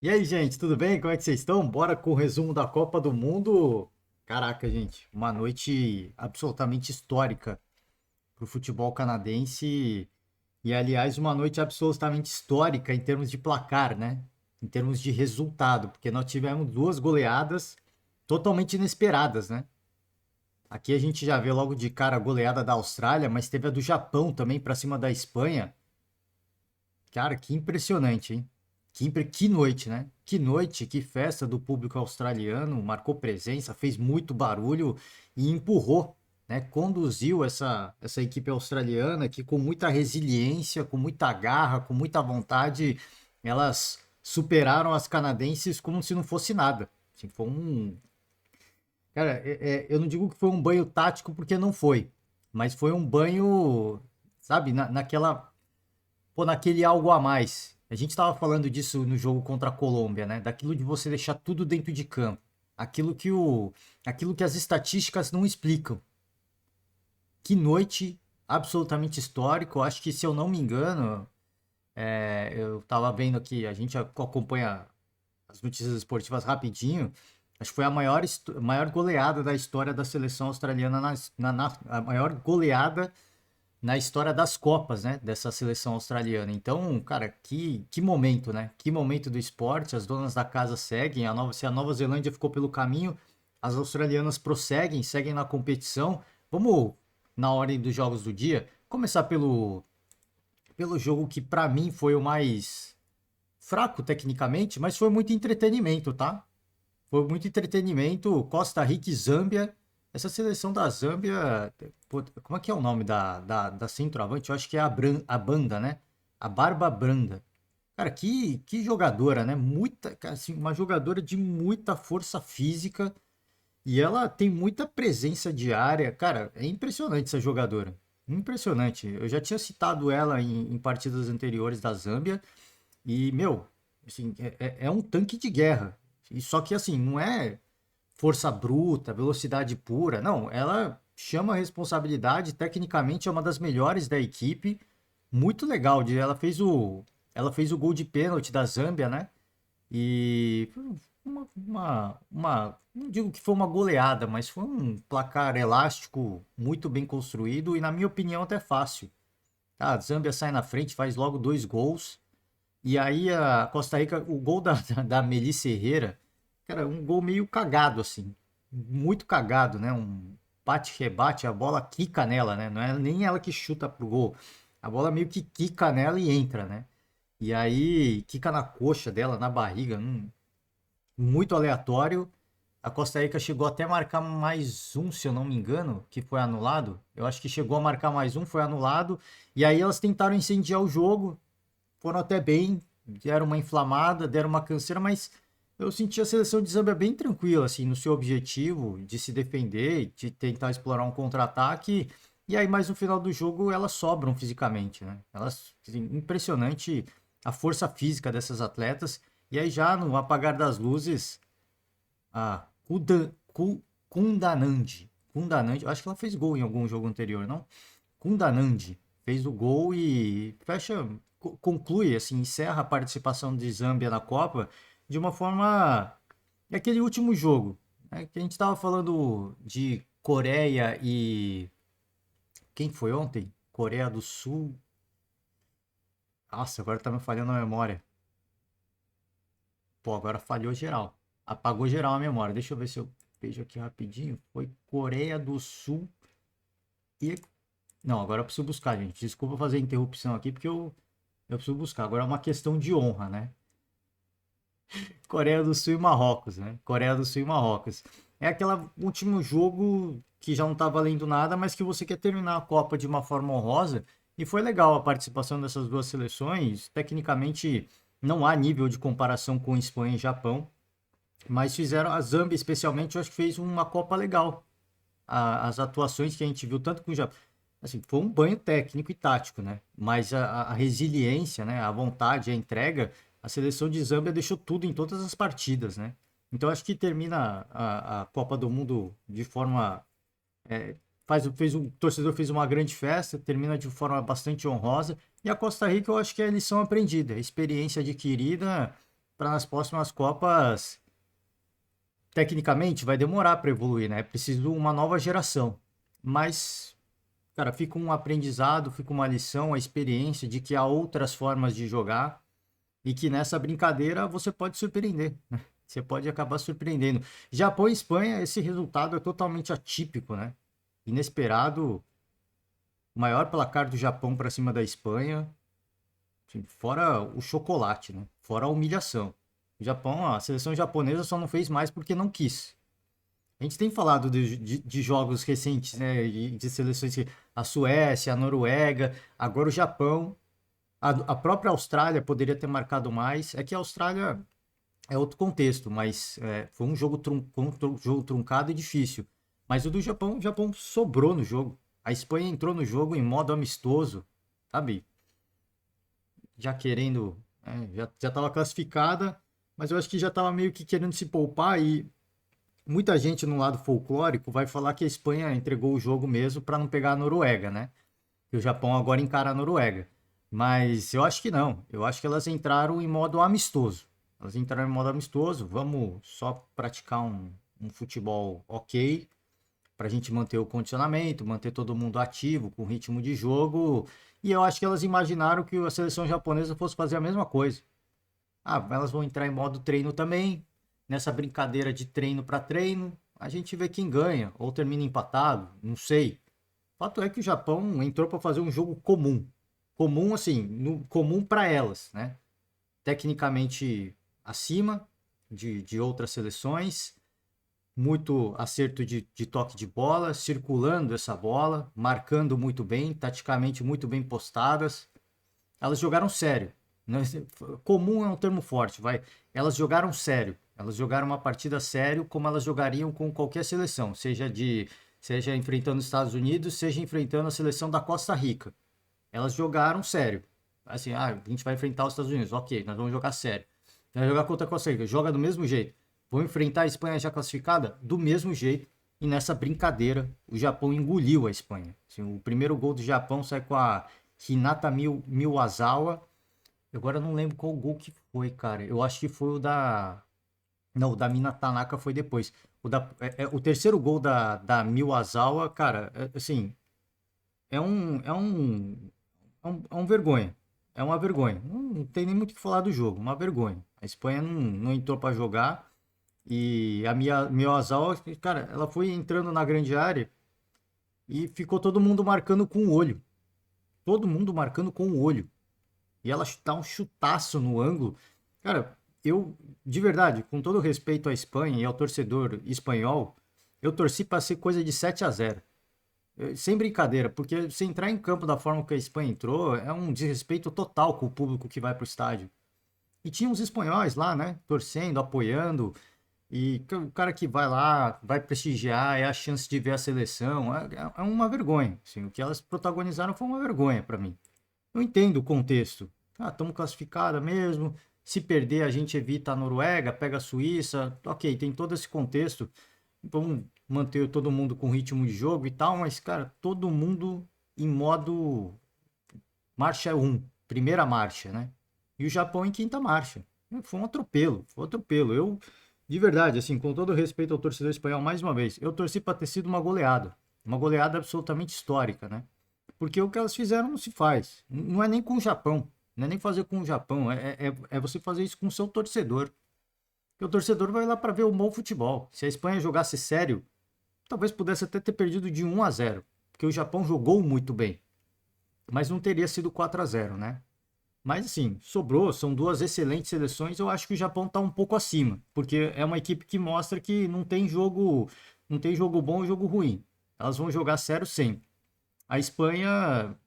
E aí, gente, tudo bem? Como é que vocês estão? Bora com o resumo da Copa do Mundo. Caraca, gente, uma noite absolutamente histórica para o futebol canadense e, aliás, uma noite absolutamente histórica em termos de placar, né? Em termos de resultado, porque nós tivemos duas goleadas totalmente inesperadas, né? Aqui a gente já vê logo de cara a goleada da Austrália, mas teve a do Japão também para cima da Espanha. Cara, que impressionante, hein? Que noite, né? Que noite, que festa do público australiano, marcou presença, fez muito barulho e empurrou, né? Conduziu essa equipe australiana que com muita resiliência, com muita garra, com muita vontade, elas superaram as canadenses como se não fosse nada. Assim, foi um... Cara, eu não digo que foi um banho tático porque não foi, mas foi um banho, sabe, naquela pô, naquele algo a mais. A gente estava falando disso no jogo contra a Colômbia, né? Daquilo de você deixar tudo dentro de campo. Aquilo que aquilo que as estatísticas não explicam. Que noite absolutamente histórica. Eu acho que, se eu não me engano, eu estava vendo aqui, a gente acompanha as notícias esportivas rapidinho. Acho que foi a maior goleada da história da seleção australiana, a maior goleada na história das Copas, né? Dessa seleção australiana. Então, cara, que momento, né? Que momento do esporte. As donas da casa seguem. Se a Nova Zelândia ficou pelo caminho, as australianas prosseguem, seguem na competição. Vamos, na ordem dos jogos do dia, começar pelo jogo que para mim foi o mais fraco tecnicamente, mas foi muito entretenimento, tá? Foi muito entretenimento. Costa Rica e Zâmbia. Essa seleção da Zâmbia, pô, como é que é o nome da centroavante? Eu acho que é a Banda, né? A Barba Branda. Cara, que jogadora, né? Muita, cara, assim, uma jogadora de muita força física e ela tem muita presença de área. Cara, é impressionante essa jogadora. Impressionante. Eu já tinha citado ela em partidas anteriores da Zâmbia e, meu, assim, é um tanque de guerra. E só que, assim, não é força bruta, velocidade pura. Não, ela chama a responsabilidade, tecnicamente é uma das melhores da equipe. Muito legal, ela fez o gol de pênalti da Zâmbia, né? E foi não digo que foi uma goleada, mas foi um placar elástico, muito bem construído e, na minha opinião, até fácil. Tá, a Zâmbia sai na frente, faz logo dois gols. E aí a Costa Rica, o gol da Melissa Herrera, cara, um gol meio cagado, assim. Muito cagado, né? Um bate-rebate, a bola quica nela, né? Não é nem ela que chuta pro gol. A bola meio que quica nela e entra, né? E aí quica na coxa dela, na barriga. Muito aleatório. A Costa Rica chegou até a marcar mais um, se eu não me engano, que foi anulado. Eu acho que chegou a marcar mais um, foi anulado. E aí elas tentaram incendiar o jogo, foram até bem, deram uma inflamada, deram uma canseira, mas eu senti a seleção de Zâmbia bem tranquila, assim, no seu objetivo de se defender, de tentar explorar um contra-ataque. E aí, mais no final do jogo, elas sobram fisicamente, né? Elas, assim, impressionante a força física dessas atletas. E aí, já no apagar das luzes, a Kundanandi, eu acho que ela fez gol em algum jogo anterior, não? Kundanandi fez o gol e conclui, assim, encerra a participação de Zâmbia na Copa de uma forma. É aquele último jogo, né, que a gente estava falando de Coreia e. Quem foi ontem? Coreia do Sul. Nossa, agora tá me falhando a memória. Pô, agora falhou geral. Apagou geral a memória. Deixa eu ver se eu vejo aqui rapidinho. Foi Coreia do Sul e. Não, agora eu preciso buscar, gente. Desculpa fazer a interrupção aqui, porque eu preciso buscar. Agora é uma questão de honra, né? Coreia do Sul e Marrocos, né? Coreia do Sul e Marrocos. É aquele último jogo que já não tá valendo nada, mas que você quer terminar a Copa de uma forma honrosa. E foi legal a participação dessas duas seleções. Tecnicamente, não há nível de comparação com Espanha e Japão, mas fizeram a Zâmbia, especialmente, eu acho que fez uma Copa legal. As atuações que a gente viu, tanto com o Japão. Assim, foi um banho técnico e tático, né? Mas a resiliência, né? A vontade, a entrega, a seleção de Zâmbia deixou tudo em todas as partidas, né? Então acho que termina a Copa do Mundo de forma. é, o torcedor fez uma grande festa, termina de forma bastante honrosa. E a Costa Rica, eu acho que é a lição aprendida, a experiência adquirida para nas próximas Copas, tecnicamente, vai demorar para evoluir, né? É preciso uma nova geração. Mas, cara, fica um aprendizado, fica uma lição, a experiência de que há outras formas de jogar e que nessa brincadeira você pode surpreender, né? Você pode acabar surpreendendo. Japão e Espanha, esse resultado é totalmente atípico, né? Inesperado, o maior placar do Japão para cima da Espanha, assim, fora o chocolate, né? Fora a humilhação. O Japão, a seleção japonesa só não fez mais porque não quis. A gente tem falado de jogos recentes, né? De seleções, a Suécia, a Noruega, agora o Japão. A própria Austrália poderia ter marcado mais. É que a Austrália é outro contexto, mas foi um jogo truncado e difícil. Mas o Japão sobrou no jogo. A Espanha entrou no jogo em modo amistoso, sabe? Já querendo, já estava classificada, mas eu acho que já estava meio que querendo se poupar e muita gente no lado folclórico vai falar que a Espanha entregou o jogo mesmo para não pegar a Noruega, né? Que o Japão agora encara a Noruega. Mas eu acho que não. Eu acho que elas entraram em modo amistoso. Elas entraram em modo amistoso. Vamos só praticar um futebol ok para a gente manter o condicionamento, manter todo mundo ativo, com ritmo de jogo. E eu acho que elas imaginaram que a seleção japonesa fosse fazer a mesma coisa. Ah, elas vão entrar em modo treino também. Nessa brincadeira de treino para treino, a gente vê quem ganha ou termina empatado, não sei. Fato é que o Japão entrou para fazer um jogo comum. Comum, assim, comum para elas, né? Tecnicamente acima de outras seleções. Muito acerto de toque de bola, circulando essa bola, marcando muito bem, taticamente muito bem postadas. Elas jogaram sério. Né? Comum é um termo forte, vai. Elas jogaram sério. Elas jogaram uma partida sério como elas jogariam com qualquer seleção, seja enfrentando os Estados Unidos, seja enfrentando a seleção da Costa Rica. Elas jogaram sério. Assim, a gente vai enfrentar os Estados Unidos, ok, nós vamos jogar sério. Vai jogar contra a Costa Rica, joga do mesmo jeito. Vão enfrentar a Espanha já classificada do mesmo jeito. E nessa brincadeira, o Japão engoliu a Espanha. Assim, o primeiro gol do Japão sai com a Hinata Miyazawa. Agora eu não lembro qual gol que foi, cara. Eu acho que foi o da. Não, o da Mina Tanaka foi depois. O terceiro gol da Miyazawa, cara, assim, é um, é um, é um vergonha. É uma vergonha. Não tem nem muito o que falar do jogo. Uma vergonha. A Espanha não entrou para jogar. E a Miyazawa, cara, ela foi entrando na grande área e ficou todo mundo marcando com o olho. Todo mundo marcando com o olho. E ela dá um chutaço no ângulo. Cara, eu, de verdade, com todo respeito à Espanha e ao torcedor espanhol, eu torci para ser coisa de 7-0. Sem brincadeira, porque se entrar em campo da forma que a Espanha entrou, é um desrespeito total com o público que vai para o estádio. E tinha uns espanhóis lá, né, torcendo, apoiando, e o cara que vai lá, vai prestigiar, é a chance de ver a seleção, é uma vergonha. Assim, o que elas protagonizaram foi uma vergonha para mim. Eu entendo o contexto. Ah, estamos classificada mesmo. Se perder, a gente evita a Noruega, pega a Suíça. Ok, tem todo esse contexto. Vamos manter todo mundo com ritmo de jogo e tal, mas, cara, todo mundo em modo marcha um, primeira marcha, né? E o Japão em quinta marcha. Foi um atropelo, foi um atropelo. Eu, de verdade, assim, com todo respeito ao torcedor espanhol, mais uma vez, eu torci para ter sido uma goleada absolutamente histórica, né? Porque o que elas fizeram não se faz. Não é nem com o Japão. Não é nem fazer com o Japão. É você fazer isso com o seu torcedor. Porque o torcedor vai lá para ver o bom futebol. Se a Espanha jogasse sério, talvez pudesse até ter perdido de 1-0. Porque o Japão jogou muito bem. Mas não teria sido 4-0, né? Mas assim, sobrou, são duas excelentes seleções. Eu acho que o Japão está um pouco acima. Porque é uma equipe que mostra que não tem jogo bom e jogo ruim. Elas vão jogar sério sempre. A Espanha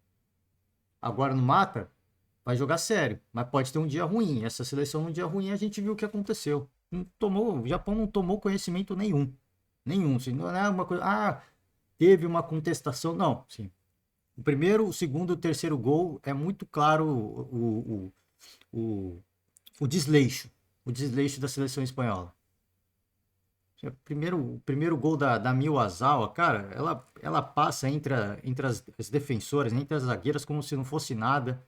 agora no mata, vai jogar sério, mas pode ter um dia ruim. Essa seleção num dia ruim a gente viu o que aconteceu. Não tomou, o Japão não tomou conhecimento nenhum. Nenhum. Assim, não é uma coisa. Ah, teve uma contestação. Não, sim. O primeiro, o segundo, o terceiro gol é muito claro o, o desleixo. O desleixo da seleção espanhola. O primeiro gol da Mil Azawa, cara, ela passa entre as defensoras, entre as zagueiras, como se não fosse nada.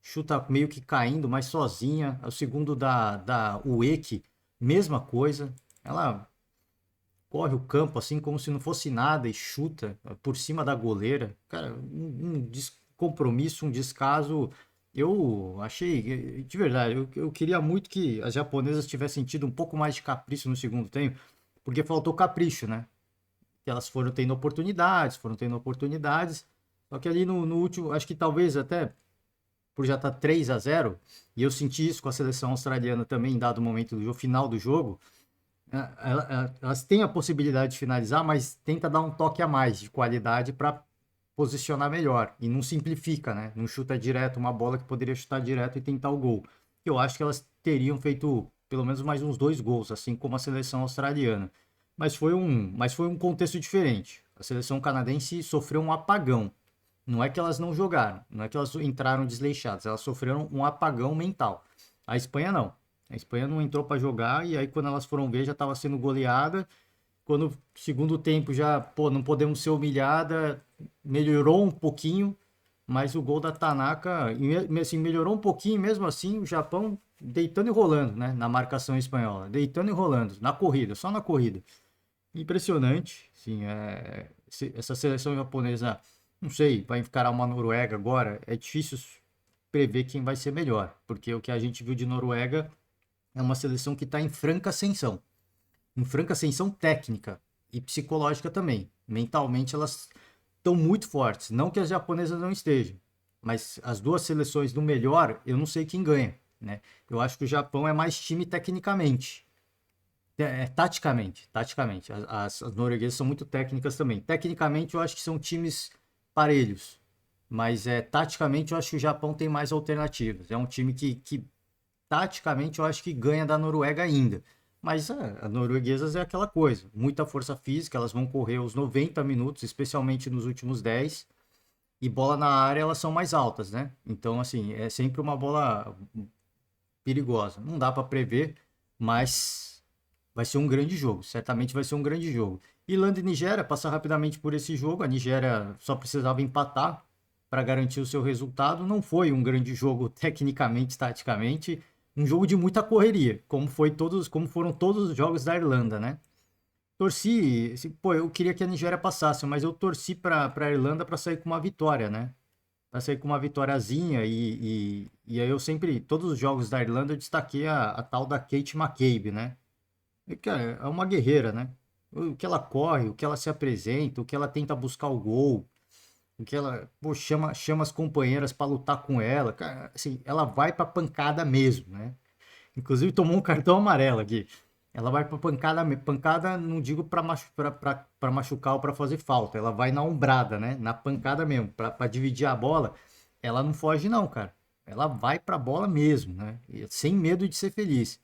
chuta meio que caindo, mas sozinha. O segundo da Ueke, mesma coisa. Ela corre o campo assim como se não fosse nada e chuta por cima da goleira. Cara, um descompromisso, um descaso. Eu achei, de verdade, eu queria muito que as japonesas tivessem tido um pouco mais de capricho no segundo tempo, porque faltou capricho, né? Que elas foram tendo oportunidades. Só que ali no último, acho que talvez até por já estar 3-0 e eu senti isso com a seleção australiana também em dado momento do jogo, final do jogo, elas têm a possibilidade de finalizar, mas tenta dar um toque a mais de qualidade para posicionar melhor e não simplifica, né? Não chuta direto uma bola que poderia chutar direto e tentar o gol. Eu acho que elas teriam feito pelo menos mais uns 2 gols, assim como a seleção australiana. Mas foi um contexto diferente. A seleção canadense sofreu um apagão. Não é que elas não jogaram, não é que elas entraram desleixadas, elas sofreram um apagão mental. A Espanha não. A Espanha não entrou para jogar e aí quando elas foram ver já estava sendo goleada. Quando segundo tempo já, pô, não podemos ser humilhada, melhorou um pouquinho, mas o gol da Tanaka, assim, melhorou um pouquinho, mesmo assim o Japão deitando e rolando, né, na marcação espanhola, deitando e rolando, na corrida, só na corrida. Impressionante, sim, essa seleção japonesa, não sei, vai encarar uma Noruega agora, é difícil prever quem vai ser melhor, porque o que a gente viu de Noruega é uma seleção que está em franca ascensão técnica e psicológica também. Mentalmente elas estão muito fortes, não que as japonesas não estejam, mas as duas seleções do melhor, eu não sei quem ganha, né? Eu acho que o Japão é mais time tecnicamente, taticamente. As norueguesas são muito técnicas também. Tecnicamente, eu acho que são times parelhos. Mas taticamente, eu acho que o Japão tem mais alternativas. É um time que taticamente, eu acho que ganha da Noruega ainda. Mas as norueguesas é aquela coisa. Muita força física, elas vão correr os 90 minutos, especialmente nos últimos 10. E bola na área, elas são mais altas, né? Então, assim, é sempre uma bola perigosa. Não dá para prever, mas vai ser um grande jogo. Certamente vai ser um grande jogo. Irlanda e Nigéria, passar rapidamente por esse jogo. A Nigéria só precisava empatar para garantir o seu resultado. Não foi um grande jogo tecnicamente, taticamente, um jogo de muita correria, como foram todos os jogos da Irlanda, né? Torci, pô, eu queria que a Nigéria passasse, mas eu torci para a Irlanda para sair com uma vitória, né? Para sair com uma vitóriazinha e aí eu sempre, todos os jogos da Irlanda eu destaquei a tal da Kate McCabe, né? E, cara, é uma guerreira, né? O que ela corre, o que ela se apresenta, o que ela tenta buscar o gol, o que ela, pô, chama as companheiras para lutar com ela, cara, assim, ela vai pra pancada mesmo, né? Inclusive tomou um cartão amarelo aqui. Ela vai pra pancada, pancada não digo pra machucar ou pra fazer falta, ela vai na ombrada, né? Na pancada mesmo, pra dividir a bola. Ela não foge não, cara. Ela vai pra bola mesmo, né? Sem medo de ser feliz.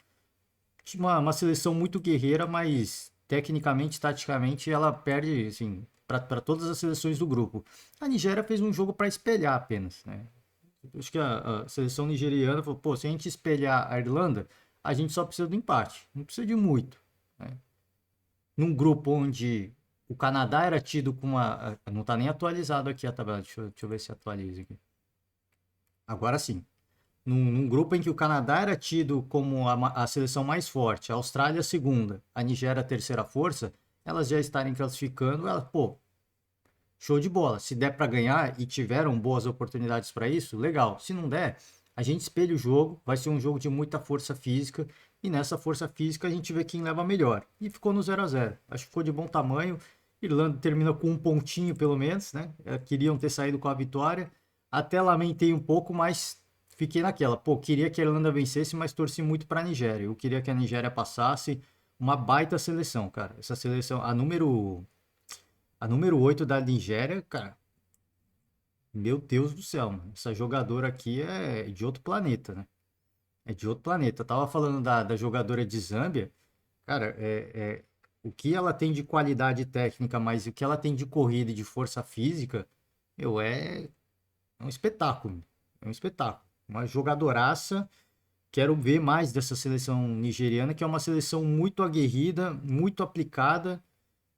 Uma seleção muito guerreira, mas tecnicamente, taticamente, ela perde, assim, para todas as seleções do grupo. A Nigéria fez um jogo para espelhar apenas, né? Acho que a seleção nigeriana falou, pô, se a gente espelhar a Irlanda, a gente só precisa do empate, não precisa de muito, né? Num grupo onde o Canadá era tido com uma... Não está nem atualizado aqui a tabela, deixa eu ver se atualiza aqui. Agora sim. Num grupo em que o Canadá era tido como a seleção mais forte, a Austrália a segunda, a Nigéria a terceira força, elas já estarem classificando, elas, pô, show de bola. Se der para ganhar e tiveram boas oportunidades para isso, legal. Se não der, a gente espelha o jogo, vai ser um jogo de muita força física e nessa força física a gente vê quem leva melhor. E ficou no 0-0. Acho que ficou de bom tamanho. Irlanda termina com um pontinho pelo menos, né? Queriam ter saído com a vitória. Até lamentei um pouco, mas fiquei naquela. Pô, queria que a Irlanda vencesse, mas torci muito para a Nigéria. Eu queria que a Nigéria passasse. Uma baita seleção, cara. Essa seleção, a número 8 da Nigéria, cara, meu Deus do céu, mano. Essa jogadora aqui é de outro planeta, né? É de outro planeta. Eu tava falando da jogadora de Zâmbia, cara, o que ela tem de qualidade técnica, mas o que ela tem de corrida e de força física, meu, é um espetáculo. É um espetáculo. Uma jogadoraça. Quero ver mais dessa seleção nigeriana, que é uma seleção muito aguerrida, muito aplicada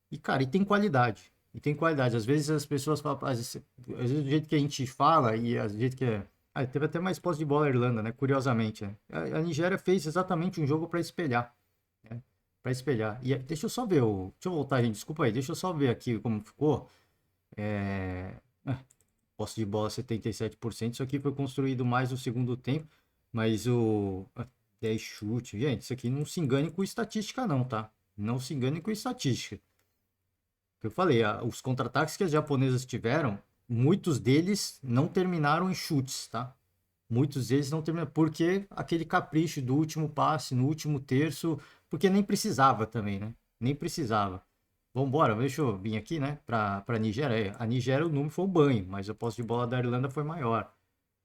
e, cara, e tem qualidade. E tem qualidade. Às vezes as pessoas falam, às vezes do jeito que a gente fala e às vezes que Ah, teve até mais posse de bola a Irlanda, né? Curiosamente, né? A Nigéria fez exatamente um jogo para espelhar, né? Para espelhar. E deixa eu só ver, deixa eu voltar, gente. Desculpa aí, deixa eu só ver aqui como ficou. Posse de bola 77%. Isso aqui foi construído mais no segundo tempo, mas 10 chute. Gente, isso aqui não se engane com estatística, não, tá? Não se engane com estatística. Eu falei, os contra-ataques que as japonesas tiveram, muitos deles não terminaram em chutes, tá? Muitos deles não terminaram, porque aquele capricho do último passe, no último terço, porque nem precisava também, né? Nem precisava. Vambora, deixa eu vir aqui, né, pra Nigéria. A Nigéria, o número foi um banho, mas a posse de bola da Irlanda foi maior.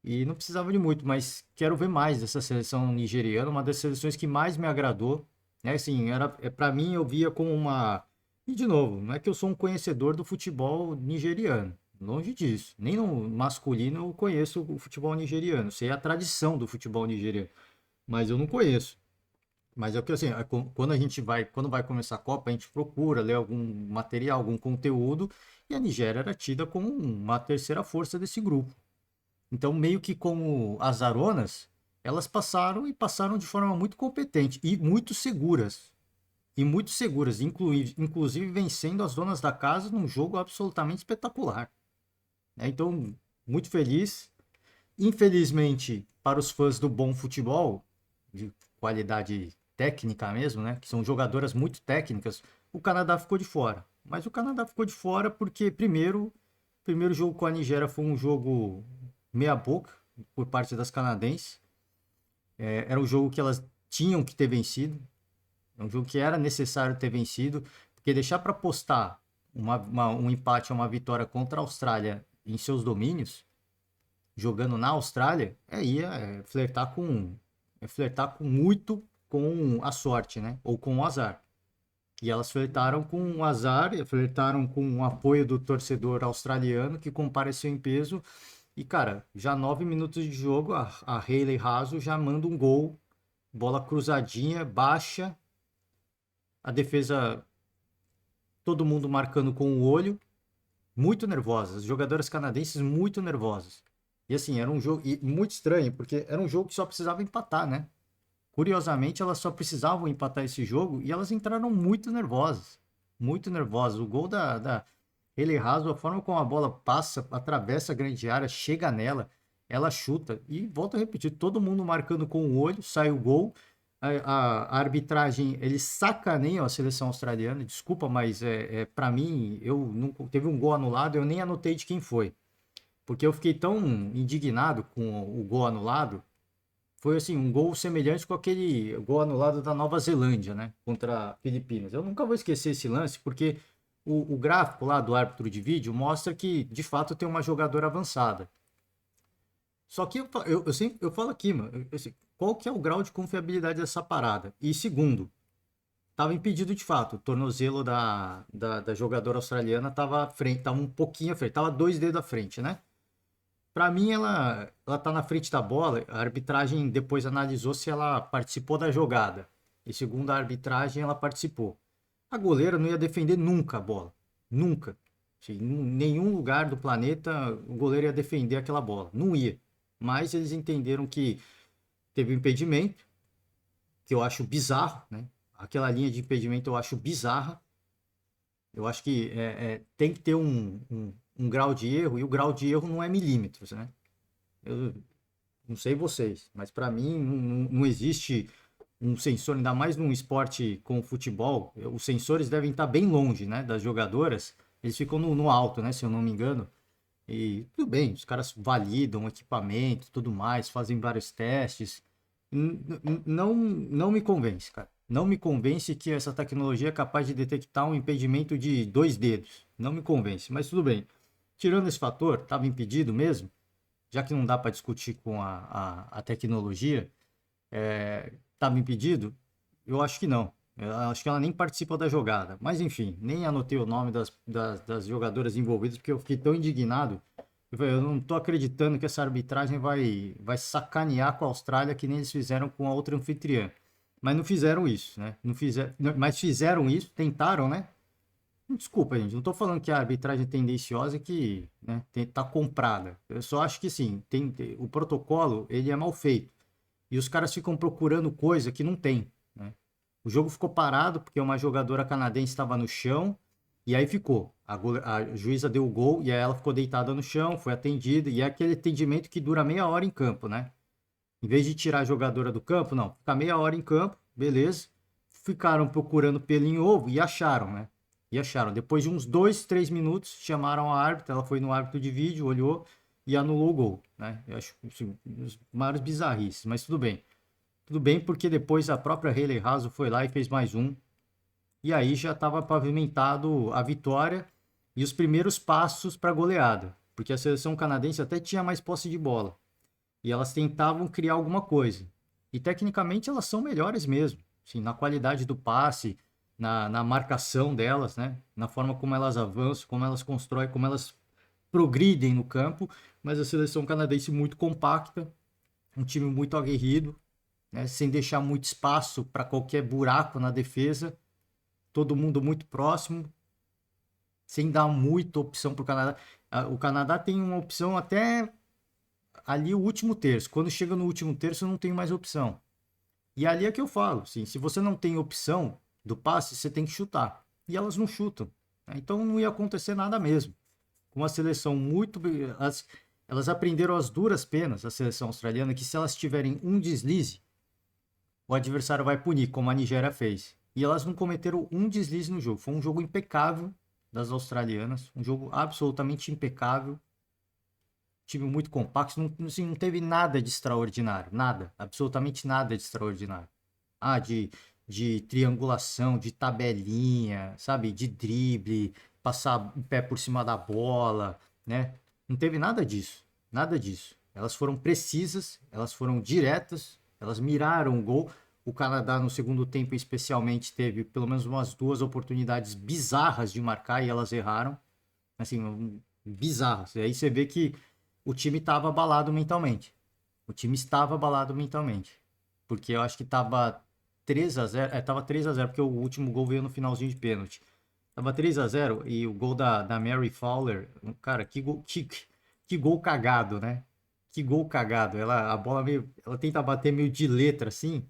E não precisava de muito, mas quero ver mais dessa seleção nigeriana, uma das seleções que mais me agradou, né? Assim, para mim eu via como uma. E de novo, não é que eu sou um conhecedor do futebol nigeriano, longe disso. Nem no masculino eu conheço o futebol nigeriano, sei a tradição do futebol nigeriano, mas eu não conheço. Mas é o que assim, quando a gente vai, quando vai começar a Copa, a gente procura ler algum material, algum conteúdo, e a Nigéria era tida como uma terceira força desse grupo. Então, meio que como azaronas, elas passaram e passaram de forma muito competente e muito seguras. E muito seguras, inclusive vencendo as donas da casa num jogo absolutamente espetacular. Né? Então, muito feliz. Infelizmente, para os fãs do bom futebol, de qualidade técnica mesmo, né? Que são jogadoras muito técnicas, o Canadá ficou de fora. Mas o Canadá ficou de fora porque, primeiro, o primeiro jogo com a Nigéria foi um jogo meia-boca por parte das canadenses. Era um jogo que elas tinham que ter vencido. É um jogo que era necessário ter vencido. Porque deixar para postar um empate ou uma vitória contra a Austrália em seus domínios, jogando na Austrália, flertar com muito com a sorte, né? Ou com o azar. E elas flertaram com o azar, flertaram com o apoio do torcedor australiano que compareceu em peso. E, cara, já 9 minutos de jogo, a Hayley Raso já manda um gol, bola cruzadinha, baixa, a defesa, todo mundo marcando com o olho, muito nervosas, as jogadoras canadenses muito nervosas. E assim, era um jogo muito estranho, porque era um jogo que só precisava empatar, né? Curiosamente, elas só precisavam empatar esse jogo e elas entraram muito nervosas. Muito nervosas. O gol da ele Raso, a forma como a bola passa, atravessa a grande área, chega nela, ela chuta. E volto a repetir, todo mundo marcando com o olho, sai o gol. A arbitragem, eles sacaneiam a seleção australiana. Desculpa, mas para mim, eu não, teve um gol anulado, eu nem anotei de quem foi. Porque eu fiquei tão indignado com o gol anulado, foi assim, um gol semelhante com aquele gol anulado da Nova Zelândia, né? Contra Filipinas. Eu nunca vou esquecer esse lance, porque o gráfico lá do árbitro de vídeo mostra que, de fato, tem uma jogadora avançada. Só que eu falo aqui, mano, qual que é o grau de confiabilidade dessa parada? E segundo, estava impedido de fato. O tornozelo da jogadora australiana estava à frente, estava um pouquinho à frente, estava 2 dedos à frente, né? Para mim, ela tá na frente da bola. A arbitragem depois analisou se ela participou da jogada. E segundo a arbitragem, ela participou. A goleira não ia defender nunca a bola. Nunca. Assim, em nenhum lugar do planeta o goleiro ia defender aquela bola. Não ia. Mas eles entenderam que teve um impedimento, que eu acho bizarro, né? Aquela linha de impedimento eu acho bizarra. Eu acho que tem que ter um grau de erro, e o grau de erro não é milímetros, né? Eu não sei vocês, mas para mim não existe um sensor, ainda mais num esporte como o futebol. Os sensores devem estar bem longe, né, das jogadoras. Eles ficam no alto, né, se eu não me engano. E tudo bem, os caras validam o equipamento, tudo mais, fazem vários testes. Não me convence, cara. Não me convence que essa tecnologia é capaz de detectar um impedimento de 2 dedos. Não me convence, mas tudo bem. Tirando esse fator, estava impedido mesmo, já que não dá para discutir com a tecnologia, estava impedido? Eu acho que não. Eu acho que ela nem participa da jogada. Mas enfim, nem anotei o nome das jogadoras envolvidas, porque eu fiquei tão indignado. Eu falei, eu não estou acreditando que essa arbitragem vai sacanear com a Austrália que nem eles fizeram com a outra anfitriã. Mas não fizeram isso, né? Não fizeram, mas fizeram isso, tentaram, né? Desculpa, gente, não tô falando que a arbitragem é tendenciosa que, né, tá comprada. Eu só acho que, sim, o protocolo, ele é mal feito. E os caras ficam procurando coisa que não tem, né? O jogo ficou parado porque uma jogadora canadense estava no chão e aí ficou. A juíza deu o gol e aí ela ficou deitada no chão, foi atendida e é aquele atendimento que dura meia hora em campo, né? Em vez de tirar a jogadora do campo, não, ficar meia hora em campo, beleza. Ficaram procurando pelo em ovo e acharam, né? E acharam. Depois de uns 2, 3 minutos, chamaram a árbitra, ela foi no árbitro de vídeo, olhou e anulou o gol, né? Eu acho assim, os maiores bizarrices, mas tudo bem. Tudo bem, porque depois a própria Hayley Raso foi lá e fez mais um. E aí já estava pavimentado a vitória e os primeiros passos para a goleada. Porque a seleção canadense até tinha mais posse de bola. E elas tentavam criar alguma coisa. E tecnicamente elas são melhores mesmo. Assim, na qualidade do passe, na marcação delas, né? Na forma como elas avançam, como elas constroem, como elas progridem no campo. Mas a seleção canadense muito compacta, um time muito aguerrido, né? Sem deixar muito espaço para qualquer buraco na defesa. Todo mundo muito próximo, sem dar muita opção para o Canadá. O Canadá tem uma opção até ali o último terço. Quando chega no último terço, não tem mais opção. E ali é que eu falo, sim, se você não tem opção do passe, você tem que chutar. E elas não chutam, né? Então não ia acontecer nada mesmo. Com uma seleção muito. Elas aprenderam as duras penas, a seleção australiana, que se elas tiverem um deslize, o adversário vai punir, como a Nigéria fez. E elas não cometeram um deslize no jogo. Foi um jogo impecável das australianas, um jogo absolutamente impecável, time muito compacto, não, assim, não teve nada de extraordinário, nada, absolutamente nada de extraordinário. Ah, de triangulação, de tabelinha, sabe, de drible, passar o pé por cima da bola, né? Não teve nada disso, nada disso. Elas foram precisas, elas foram diretas, elas miraram o gol. O Canadá, no segundo tempo, especialmente, teve pelo menos umas duas oportunidades bizarras de marcar e elas erraram. Assim, bizarras. E aí você vê que o time estava abalado mentalmente. O time estava abalado mentalmente. Porque eu acho que estava 3-0. Tava 3-0, porque o último gol veio no finalzinho de pênalti. Tava 3-0 e o gol da Mary Fowler, cara, que gol cagado, né? Que gol cagado. A bola meio, ela tenta bater meio de letra assim,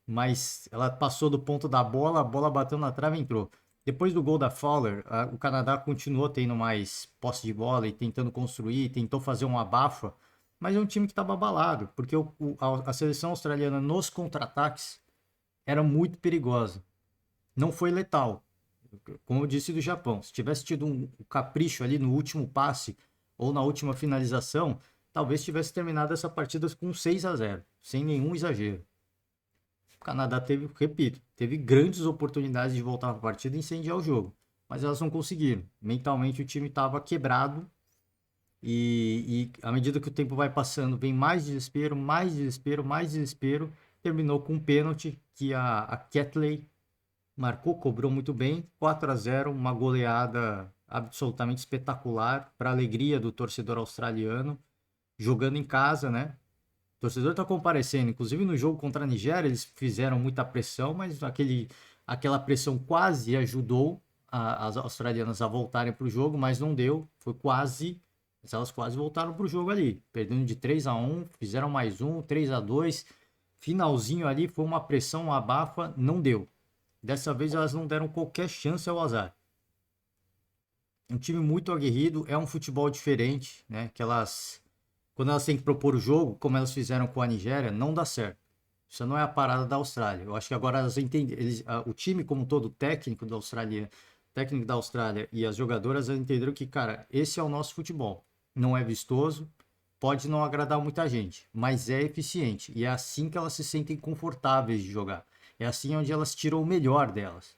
mas ela passou do ponto da bola, a bola bateu na trave e entrou. Depois do gol da Fowler, o Canadá continuou tendo mais posse de bola e tentando construir, tentou fazer um abafa, mas é um time que estava abalado, porque a seleção australiana nos contra-ataques era muito perigosa. Não foi letal, como eu disse do Japão. Se tivesse tido um capricho ali no último passe ou na última finalização, talvez tivesse terminado essa partida com 6-0, sem nenhum exagero. O Canadá teve, repito, teve grandes oportunidades de voltar para a partida e incendiar o jogo, mas elas não conseguiram. Mentalmente o time estava quebrado e à medida que o tempo vai passando, vem mais desespero, mais desespero, mais desespero. Terminou com um pênalti que a Ketley marcou, cobrou muito bem, 4-0, uma goleada absolutamente espetacular para a alegria do torcedor australiano, jogando em casa, né? O torcedor está comparecendo, inclusive no jogo contra a Nigéria, eles fizeram muita pressão, mas aquela pressão quase ajudou as australianas a voltarem para o jogo, mas não deu, foi quase, mas elas quase voltaram para o jogo ali, perdendo de 3-1, fizeram mais um, 3-2, finalzinho ali foi uma pressão, uma abafa, não deu. Dessa vez elas não deram qualquer chance ao azar. Um time muito aguerrido, é um futebol diferente, né? Quando elas têm que propor o jogo, como elas fizeram com a Nigéria, não dá certo. Isso não é a parada da Austrália. Eu acho que agora elas entendem, o time como todo, o técnico da Austrália e as jogadoras entenderam que, cara, esse é o nosso futebol. Não é vistoso, pode não agradar muita gente, mas é eficiente. E é assim que elas se sentem confortáveis de jogar. É assim onde elas tiram o melhor delas.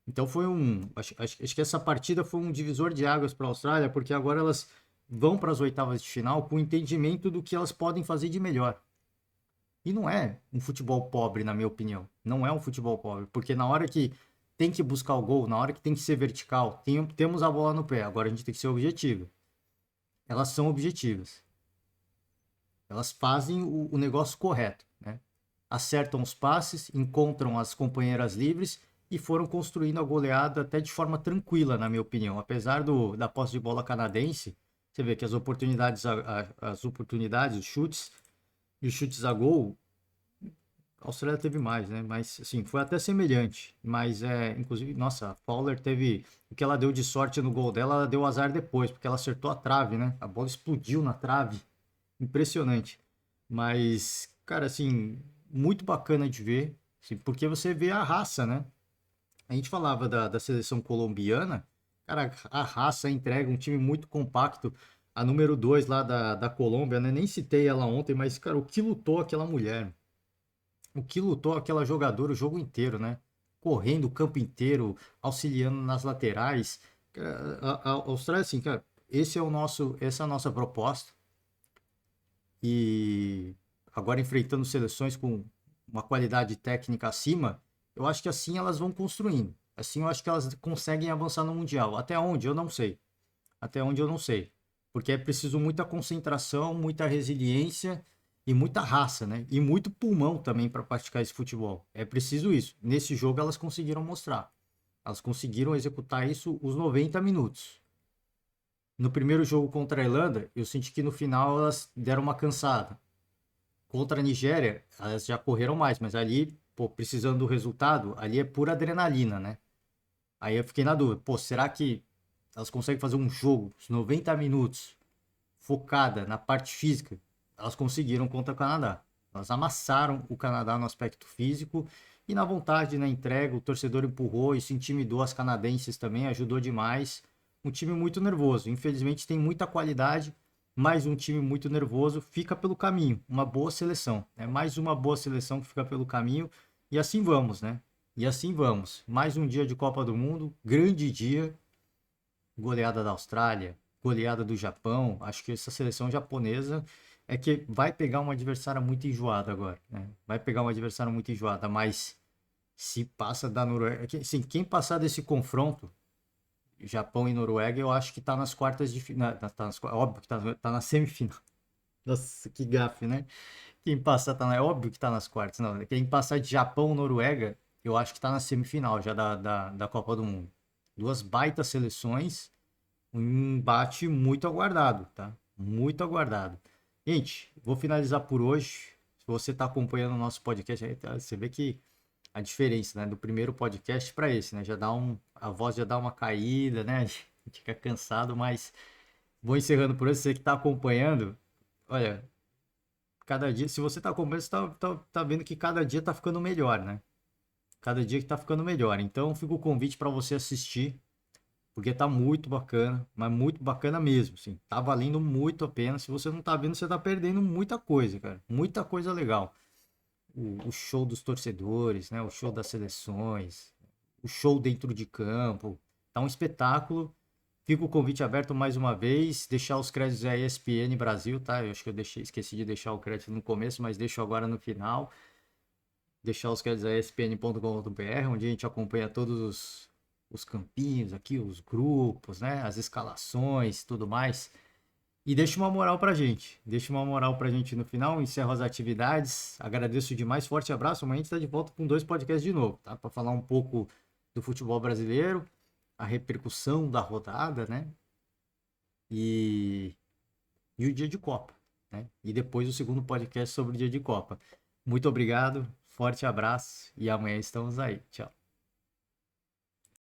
Então foi acho que essa partida foi um divisor de águas para a Austrália, porque agora elas vão para as oitavas de final com o entendimento do que elas podem fazer de melhor. E não é um futebol pobre, na minha opinião. Não é um futebol pobre, porque na hora que tem que buscar o gol, na hora que tem que ser vertical, temos a bola no pé, agora a gente tem que ser objetivo. Elas são objetivas. Elas fazem o negócio correto, né? Acertam os passes, encontram as companheiras livres e foram construindo a goleada até de forma tranquila, na minha opinião. Apesar da posse de bola canadense, você vê que as oportunidades, as oportunidades, os chutes e os chutes a gol, a Austrália teve mais, né? Mas, assim, foi até semelhante. Mas, inclusive, nossa, a Fowler teve. O que ela deu de sorte no gol dela, ela deu azar depois, porque ela acertou a trave, né? A bola explodiu na trave. Impressionante. Mas, cara, assim, muito bacana de ver, assim, porque você vê a raça, né? A gente falava da seleção colombiana, cara, a raça entrega um time muito compacto. A número 2 lá da Colômbia, né? Nem citei ela ontem, mas, cara, o que lutou aquela mulher? O que lutou aquela jogadora o jogo inteiro, né? Correndo o campo inteiro, auxiliando nas laterais. A Austrália, assim, cara, essa é a nossa proposta. E agora enfrentando seleções com uma qualidade técnica acima, eu acho que assim elas vão construindo. Assim eu acho que elas conseguem avançar no Mundial. Até onde? Eu não sei. Até onde eu não sei. Porque é preciso muita concentração, muita resiliência e muita raça, né? E muito pulmão também para praticar esse futebol. É preciso isso. Nesse jogo elas conseguiram mostrar. Elas conseguiram executar isso os 90 minutos. No primeiro jogo contra a Irlanda, eu senti que no final elas deram uma cansada. Contra a Nigéria, elas já correram mais, mas ali, pô, precisando do resultado, ali é pura adrenalina, né? Aí eu fiquei na dúvida, pô, será que elas conseguem fazer um jogo, os 90 minutos, focada na parte física? Elas conseguiram contra o Canadá. Elas amassaram o Canadá no aspecto físico e na vontade, na entrega, o torcedor empurrou, isso intimidou as canadenses também, ajudou demais. Um time muito nervoso. Infelizmente tem muita qualidade, mais um time muito nervoso fica pelo caminho. Uma boa seleção, né? Mais uma boa seleção que fica pelo caminho e assim vamos, né? E assim vamos. Mais um dia de Copa do Mundo, grande dia, goleada da Austrália, goleada do Japão. Acho que essa seleção japonesa é que vai pegar uma adversária muito enjoada agora, né? Vai pegar uma adversária muito enjoada, mas se passa da Noruega, assim, quem passar desse confronto, Japão e Noruega, eu acho que tá nas quartas de final, óbvio que tá na semifinal. Nossa, que gafe, né? Quem passar tá é óbvio que tá nas quartas, não. Quem passar de Japão, Noruega, eu acho que tá na semifinal já da Copa do Mundo. Duas baitas seleções, um embate muito aguardado, tá? Muito aguardado. Gente, vou finalizar por hoje. Se você está acompanhando o nosso podcast aí, você vê que a diferença, né, do primeiro podcast para esse, né? A voz já dá uma caída, né? A gente fica cansado, mas vou encerrando por hoje. Você que está acompanhando, olha, cada dia, se você está acompanhando, você tá vendo que cada dia está ficando melhor, né? Cada dia que está ficando melhor. Então, fica o convite para você assistir porque tá muito bacana, mas muito bacana mesmo, assim. Tá valendo muito a pena. Se você não tá vendo, você tá perdendo muita coisa, cara. Muita coisa legal. O show dos torcedores, né? O show das seleções, o show dentro de campo. Tá um espetáculo. Fica o convite aberto mais uma vez. Deixar os créditos à ESPN Brasil, tá? Eu acho que esqueci de deixar o crédito no começo, mas deixo agora no final. Deixar os créditos a espn.com.br, onde a gente acompanha todos os campinhos aqui, os grupos, né? As escalações, tudo mais. E deixa uma moral pra gente. Deixa uma moral pra gente no final, encerro as atividades. Agradeço demais, forte abraço. Amanhã a gente tá de volta com 2 podcasts de novo, tá? Pra falar um pouco do futebol brasileiro, a repercussão da rodada, né? E, e o dia de Copa, né? E depois o segundo podcast sobre o dia de Copa. Muito obrigado, forte abraço e amanhã estamos aí. Tchau.